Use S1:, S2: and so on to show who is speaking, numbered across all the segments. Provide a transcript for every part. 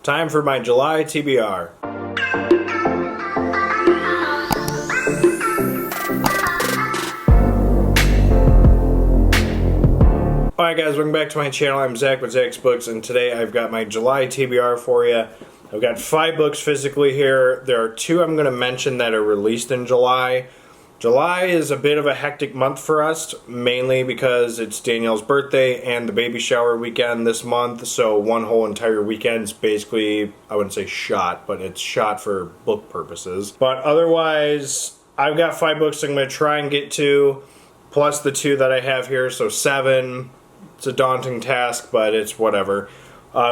S1: Time for my July TBR. Alright guys, welcome back to my channel. I'm Zach with Zacks Books, and today I've got my July TBR for you. I've got 5 books physically here. There are 2 I'm going to mention that are released in July. July is a bit of a hectic month for us, mainly because it's Danielle's birthday and the baby shower weekend this month, so one whole entire weekend's basically, I wouldn't say shot, but it's shot for book purposes. But otherwise, I've got 5 books I'm going to try and get to, plus the 2 that I have here, so 7. It's a daunting task, but it's whatever.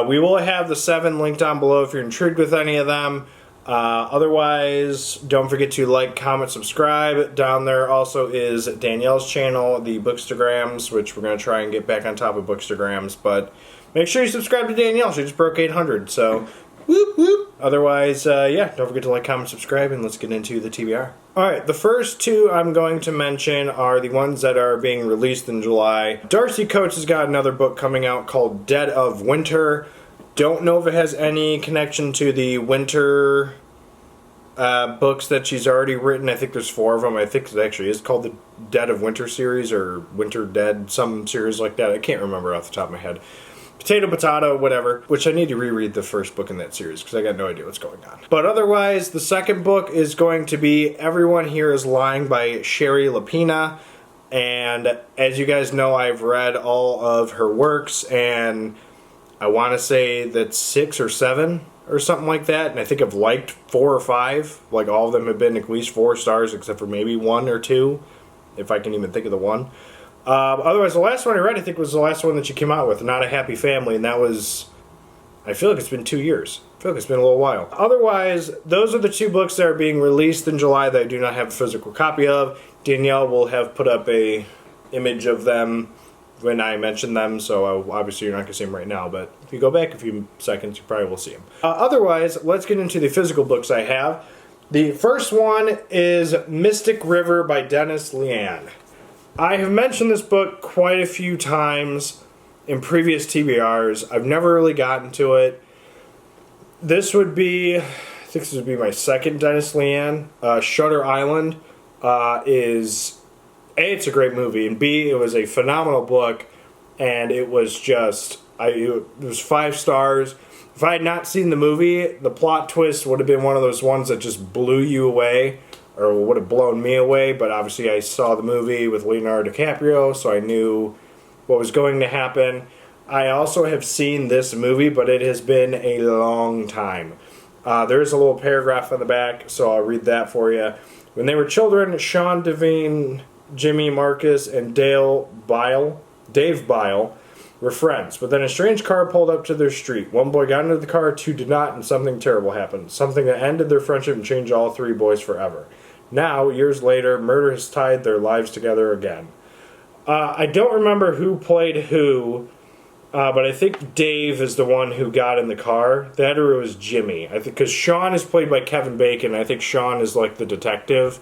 S1: We will have the 7 linked down below if you're intrigued with any of them. Otherwise, don't forget to like, comment, subscribe. Down there also is Danielle's channel, the Bookstagrams, which we're going to try and get back on top of Bookstagrams. But make sure you subscribe to Danielle. She just broke 800, so whoop whoop. Otherwise, yeah, don't forget to like, comment, subscribe, and let's get into the TBR. Alright, the first 2 I'm going to mention are the ones that are being released in July. Darcy Coates has got another book coming out called Dead of Winter. Don't know if it has any connection to the winter books that she's already written. I think there's 4 of them. I think it actually is called the Dead of Winter series or Winter Dead, some series like that. I can't remember off the top of my head. Potato, whatever, which I need to reread the first book in that series because I got no idea what's going on. But otherwise, the second book is going to be Everyone Here is Lying by Sherry Lapina. And as you guys know, I've read all of her works, and I want to say that's 6 or 7 or something like that, and I think I've liked 4 or 5. Like, all of them have been at least 4 stars, except for maybe 1 or 2, if I can even think of the one. Otherwise, the last one I read, I think, was the last one that she came out with, Not a Happy Family, and that was, I feel like it's been 2 years. I feel like it's been a little while. Otherwise, those are the 2 books that are being released in July that I do not have a physical copy of. Danielle will have put up a image of them when I mention them, so obviously you're not going to see them right now, but if you go back a few seconds, you probably will see them. Otherwise, let's get into the physical books I have. The first one is Mystic River by Dennis Lehane. I have mentioned this book quite a few times in previous TBRs. I've never really gotten to it. This would be, I think this would be my second Dennis Lehane. Shutter Island is, A, it's a great movie, and B, it was a phenomenal book, and it was just, it was 5 stars. If I had not seen the movie, the plot twist would have been one of those ones that just blew you away, or would have blown me away, but obviously I saw the movie with Leonardo DiCaprio, so I knew what was going to happen. I also have seen this movie, but it has been a long time. There is a little paragraph on the back, so I'll read that for you. When they were children, Sean Devine, Jimmy Marcus, and Dave Bile were friends, but then a strange car pulled up to their street. One boy got into the car, 2 did not, and something terrible happened. Something that ended their friendship and changed all 3 boys forever. Now, years later, murder has tied their lives together again. I don't remember who played who, but I think Dave is the one who got in the car. That or it was Jimmy. I think because Sean is played by Kevin Bacon. I think Sean is like the detective.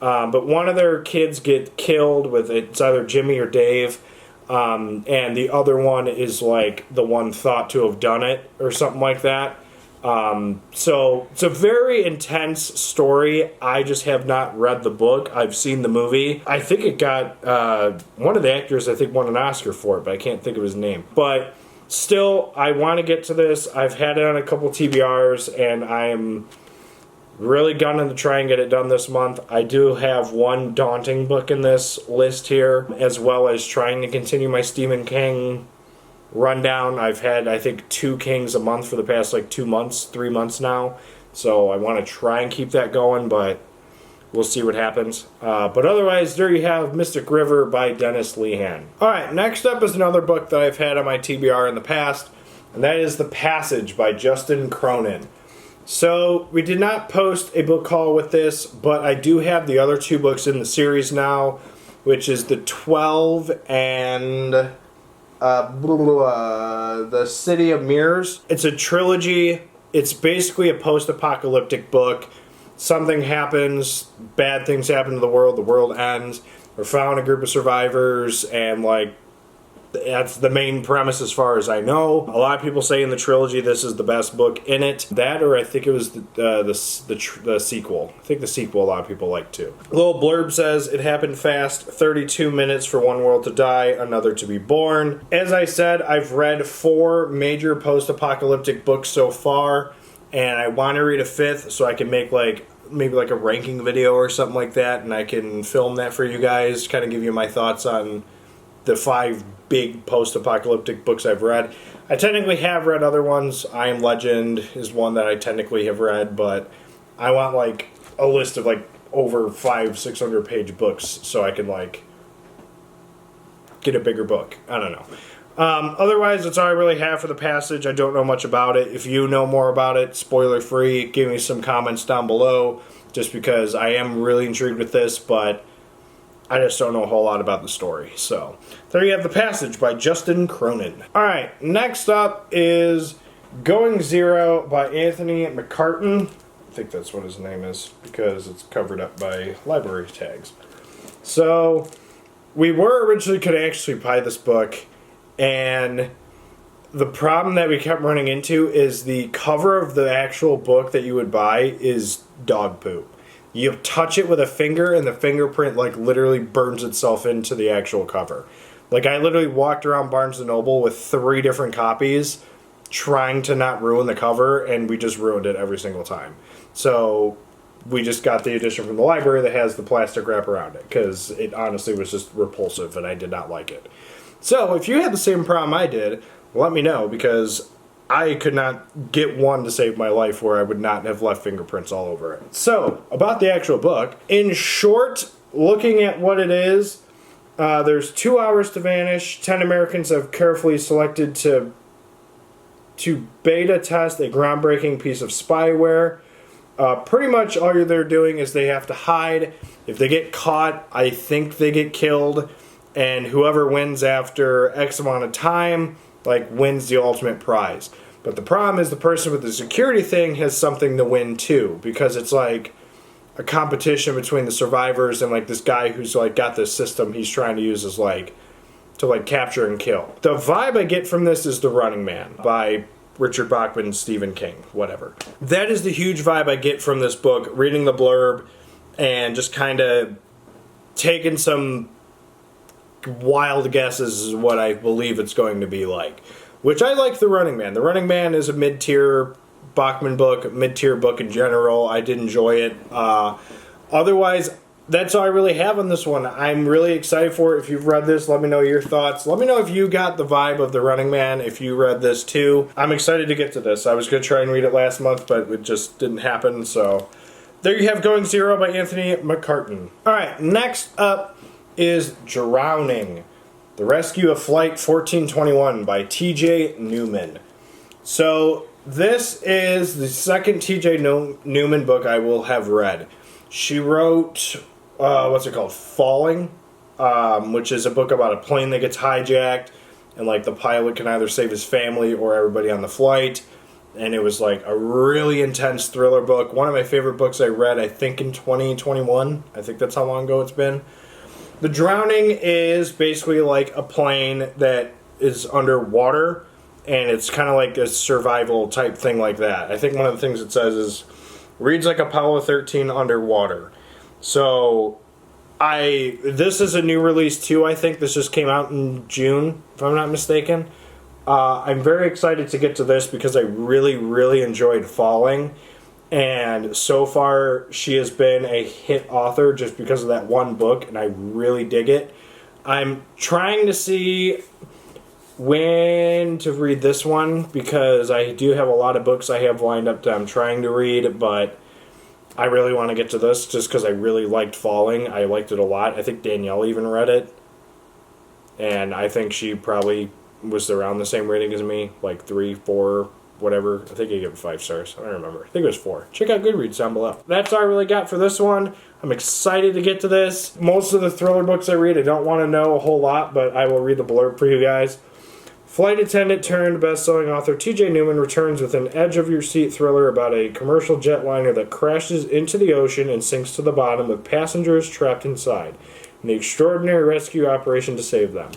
S1: But one of their kids get killed with it's either Jimmy or Dave. And the other one is like the one thought to have done it or something like that. So it's a very intense story. I just have not read the book. I've seen the movie. I think it got, one of the actors I think won an Oscar for it, but I can't think of his name. But still, I want to get to this. I've had it on a couple TBRs, and I'm really gunning to try and get it done this month. I do have one daunting book in this list here, as well as trying to continue my Stephen King rundown. I've had, I think, 2 Kings a month for the past, like, 2 months, 3 months now. So I want to try and keep that going, but we'll see what happens. But otherwise, there you have Mystic River by Dennis Lehane. Alright, next up is another book that I've had on my TBR in the past, and that is The Passage by Justin Cronin. So, we did not post a book haul with this, but I do have the other 2 books in the series now, which is The 12 and The City of Mirrors. It's a trilogy. It's basically a post-apocalyptic book. Something happens, bad things happen to the world ends. We're found a group of survivors, and like That's the main premise as far as I know. A lot of people say in the trilogy this is the best book in it. That, or I think it was the sequel. I think the sequel a lot of people like too. A little blurb says, it happened fast, 32 minutes for one world to die, another to be born. As I said, I've read 4 major post-apocalyptic books so far, and I want to read a 5th so I can make maybe a ranking video or something like that, and I can film that for you guys, kind of give you my thoughts on the 5 big post-apocalyptic books I've read. I technically have read other ones. I Am Legend is one that I technically have read, but I want a list of over 500-600 page books so I can get a bigger book. I don't know. Otherwise, that's all I really have for the passage. I don't know much about it. If you know more about it, spoiler free, give me some comments down below, just because I am really intrigued with this, but I just don't know a whole lot about the story. So, there you have The Passage by Justin Cronin. Alright, next up is Going Zero by Anthony McCartan. I think that's what his name is, because it's covered up by library tags. So, we were originally going to actually buy this book, and the problem that we kept running into is the cover of the actual book that you would buy is dog poop. You touch it with a finger and the fingerprint literally burns itself into the actual cover. I literally walked around Barnes & Noble with 3 different copies trying to not ruin the cover, and we just ruined it every single time. So we just got the edition from the library that has the plastic wrap around it, because it honestly was just repulsive and I did not like it. So, if you had the same problem I did, let me know, because I could not get one to save my life where I would not have left fingerprints all over it. So, about the actual book, in short, looking at what it is, there's 2 hours to vanish. 10 Americans have carefully selected to beta test a groundbreaking piece of spyware. Pretty much all they're doing is they have to hide. If they get caught, I think they get killed. And whoever wins after X amount of time, wins the ultimate prize. But the problem is the person with the security thing has something to win too, because it's a competition between the survivors and this guy who's got this system he's trying to use as to capture and kill. The vibe I get from this is The Running Man by Richard Bachman, Stephen King, whatever. That is the huge vibe I get from this book, reading the blurb and just kind of taking some wild guesses is what I believe it's going to be like. Which I like The Running Man. The Running Man is a mid-tier Bachman book, mid-tier book in general. I did enjoy it. Otherwise, that's all I really have on this one. I'm really excited for it. If you've read this, let me know your thoughts. Let me know if you got the vibe of The Running Man, if you read this too. I'm excited to get to this. I was going to try and read it last month, but it just didn't happen. So there you have Going Zero by Anthony McCartan. Alright, next up is Drowning, The Rescue of Flight 1421 by T.J. Newman. So this is the second T.J. Newman book I will have read. She wrote, Falling, which is a book about a plane that gets hijacked, and the pilot can either save his family or everybody on the flight. And it was a really intense thriller book. One of my favorite books I read, I think in 2021. I think that's how long ago it's been. The Drowning is basically a plane that is underwater, and it's kind of a survival type thing like that. I think one of the things it says is, reads like Apollo 13 underwater. So, this is a new release too, I think. This just came out in June, if I'm not mistaken. I'm very excited to get to this because I really, really enjoyed Falling. And so far, she has been a hit author just because of that one book, and I really dig it. I'm trying to see when to read this one, because I do have a lot of books I have lined up that I'm trying to read, but I really want to get to this just because I really liked Falling. I liked it a lot. I think Danielle even read it, and I think she probably was around the same rating as me, 3, 4... whatever. I think I gave it 5 stars. I don't remember. I think it was 4. Check out Goodreads down below. That's all I really got for this one. I'm excited to get to this. Most of the thriller books I read, I don't want to know a whole lot, but I will read the blurb for you guys. Flight attendant turned best-selling author T.J. Newman returns with an edge-of-your-seat thriller about a commercial jetliner that crashes into the ocean and sinks to the bottom with passengers trapped inside. An extraordinary rescue operation to save them.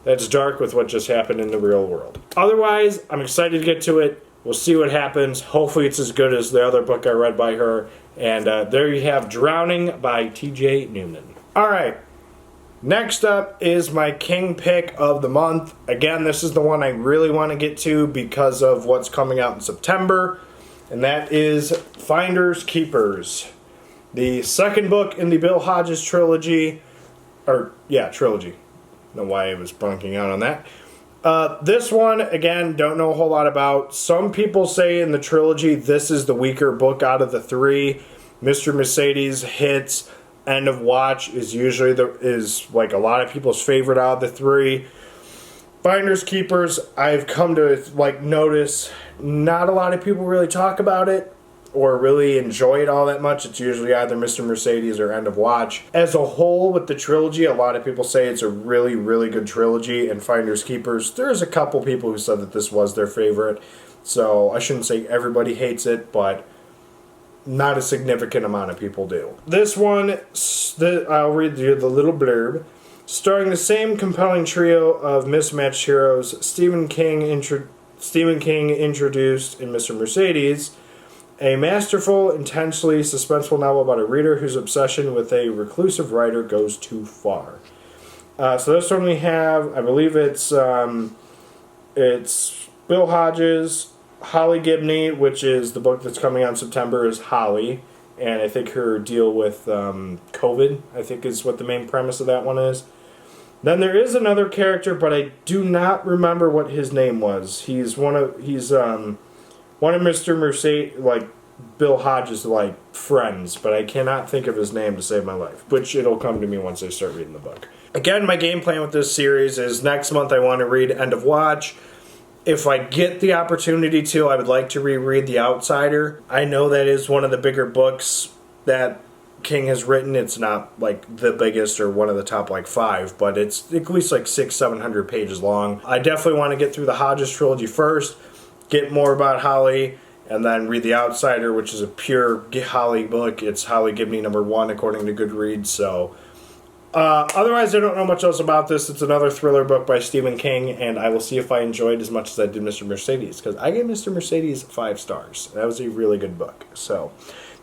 S1: that's dark with what just happened in the real world. Otherwise, I'm excited to get to it. We'll see what happens. Hopefully it's as good as the other book I read by her. And there you have Drowning by T.J. Newman. Alright, next up is my King pick of the month. Again, this is the one I really want to get to because of what's coming out in September. And that is Finders Keepers. The second book in the Bill Hodges trilogy. Trilogy. I don't know why I was bunking out on that. This one, again, don't know a whole lot about. Some people say in the trilogy this is the weaker book out of the three. Mr. Mercedes hits. End of Watch is usually like a lot of people's favorite out of the three. Finders Keepers, I've come to like notice not a lot of people really talk about it or really enjoy it all that much. It's usually either Mr. Mercedes or End of Watch. As a whole, with the trilogy, a lot of people say it's a really, really good trilogy, and Finders Keepers, there's a couple people who said that this was their favorite, so I shouldn't say everybody hates it, but not a significant amount of people do. This one, I'll read you the little blurb. Starring the same compelling trio of mismatched heroes, Stephen King introduced in Mr. Mercedes, a masterful, intensely suspenseful novel about a reader whose obsession with a reclusive writer goes too far. So this one we have, I believe it's Bill Hodges, Holly Gibney, which is the book that's coming out in September, is Holly, and I think her deal with COVID, I think is what the main premise of that one is. Then there is another character, but I do not remember what his name was. He's one of Mr. Mercedes, like Bill Hodges, like friends, but I cannot think of his name to save my life, which it'll come to me once I start reading the book. Again, my game plan with this series is next month I want to read End of Watch. If I get the opportunity to, I would like to reread The Outsider. I know that is one of the bigger books that King has written. It's not like the biggest or one of the top like 5, but it's at least like 600-700 pages long. I definitely want to get through the Hodges trilogy first, get more about Holly, and then read The Outsider, which is a pure Holly book. It's Holly Gibney #1 according to Goodreads. So otherwise, I don't know much else about this. It's another thriller book by Stephen King, and I will see if I enjoyed as much as I did Mr. Mercedes, because I gave Mr. Mercedes 5 stars. That was a really good book. So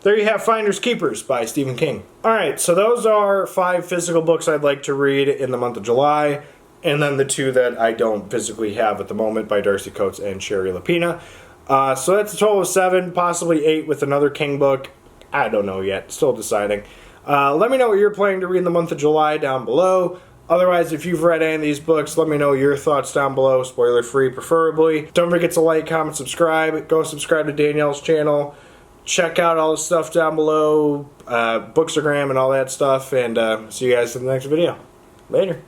S1: there you have Finders Keepers by Stephen King. Alright, so those are 5 physical books I'd like to read in the month of July, and then the 2 that I don't physically have at the moment by Darcy Coates and Sherry Lapina. So that's a total of 7, possibly 8 with another King book. I don't know yet, still deciding. Let me know what you're planning to read in the month of July down below. Otherwise, if you've read any of these books, let me know your thoughts down below, spoiler-free preferably. Don't forget to like, comment, subscribe. Go subscribe to Danielle's channel. Check out all the stuff down below, Bookstagram and all that stuff, and see you guys in the next video. Later.